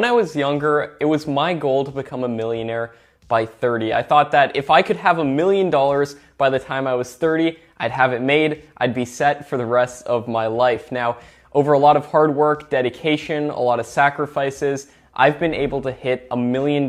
I was younger, it was my goal to become a millionaire by 30. I thought that if I could have $1 million by the time I was 30, I'd have it made, I'd be set for the rest of my life. Now, over a lot of hard work, dedication, a lot of sacrifices, I've been able to hit $1 million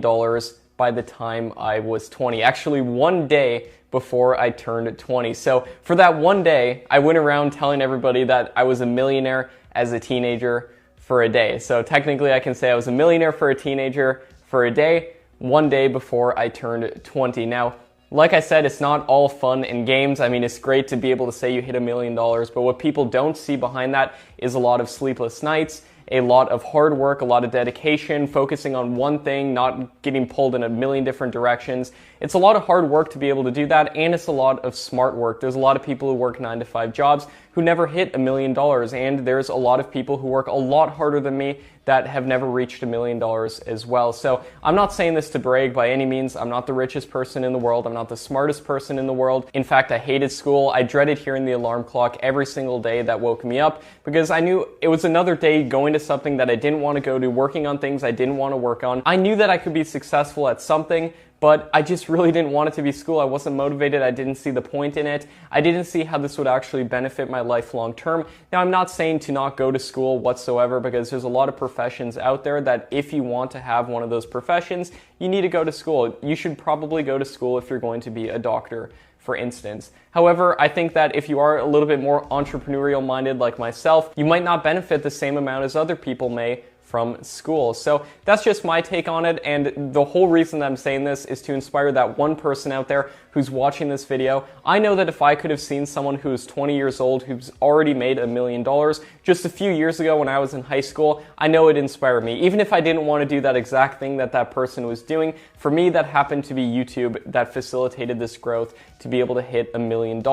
by the time I was 20. Actually, one day before I turned 20. So for that one day, I went around telling everybody that I was a millionaire as a teenager for a day. So technically I can say I was a millionaire for a teenager for a day, one day before I turned 20. Now, like I said, it's not all fun and games. I mean, it's great to be able to say you hit $1 million, but what people don't see behind that is a lot of sleepless nights, a lot of hard work, a lot of dedication, focusing on one thing, not getting pulled in a million different directions. It's a lot of hard work to be able to do that, and it's a lot of smart work. There's a lot of people who work 9-to-5 jobs who never hit $1 million, and there's a lot of people who work a lot harder than me that have never reached $1 million as well. So I'm not saying this to brag by any means. I'm not the richest person in the world. I'm not the smartest person in the world. In fact, I hated school. I dreaded hearing the alarm clock every single day that woke me up because I knew it was another day going to something that I didn't want to go to, working on things I didn't want to work on. I knew that I could be successful at something, but I just really didn't want it to be school. I wasn't motivated. I didn't see the point in it. I didn't see how this would actually benefit my life long term. Now, I'm not saying to not go to school whatsoever, because there's a lot of professions out there that if you want to have one of those professions, you need to go to school. You should probably go to school if you're going to be a doctor, for instance. However, I think that if you are a little bit more entrepreneurial minded like myself, you might not benefit the same amount as other people may from school. So that's just my take on it, and the whole reason that I'm saying this is to inspire that one person out there who's watching this video. I know that if I could have seen someone who's 20 years old who's already made $1 million just a few years ago when I was in high school, I know it inspired me. Even if I didn't want to do that exact thing that that person was doing, for me that happened to be YouTube that facilitated this growth to be able to hit $1 million.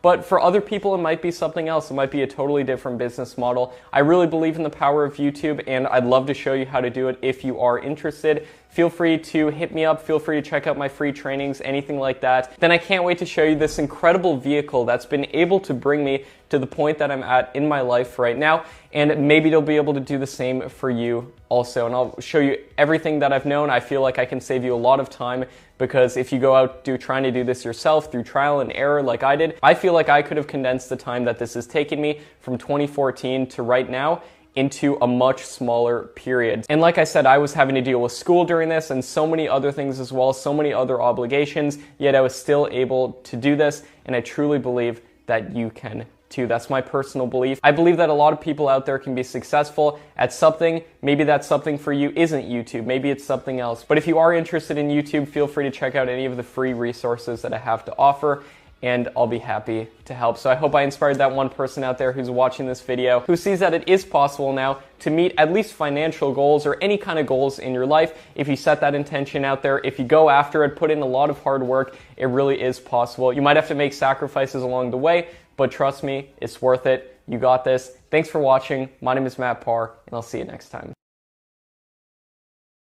But for other people, it might be something else. It might be a totally different business model. I really believe in the power of YouTube, and I'd love to show you how to do it if you are interested. Feel free to hit me up. Feel free to check out my free trainings, anything like that. Then I can't wait to show you this incredible vehicle that's been able to bring me to the point that I'm at in my life right now, and maybe it'll be able to do the same for you also. And I'll show you everything that I've known. I feel like I can save you a lot of time, because if you go out trying to do this yourself through trial and error like I did, I feel like I could have condensed the time that this has taken me from 2014 to right now into a much smaller period. And like I said, I was having to deal with school during this and so many other things as well, so many other obligations, yet I was still able to do this, and I truly believe that you can too. That's my personal belief. I believe that a lot of people out there can be successful at something. Maybe that something for you isn't YouTube. Maybe it's something else. But if you are interested in YouTube, feel free to check out any of the free resources that I have to offer, and I'll be happy to help. So I hope I inspired that one person out there who's watching this video, who sees that it is possible now to meet at least financial goals or any kind of goals in your life. If you set that intention out there, if you go after it, put in a lot of hard work, it really is possible. You might have to make sacrifices along the way, but trust me, it's worth it. You got this. Thanks for watching. My name is Matt Parr, and I'll see you next time.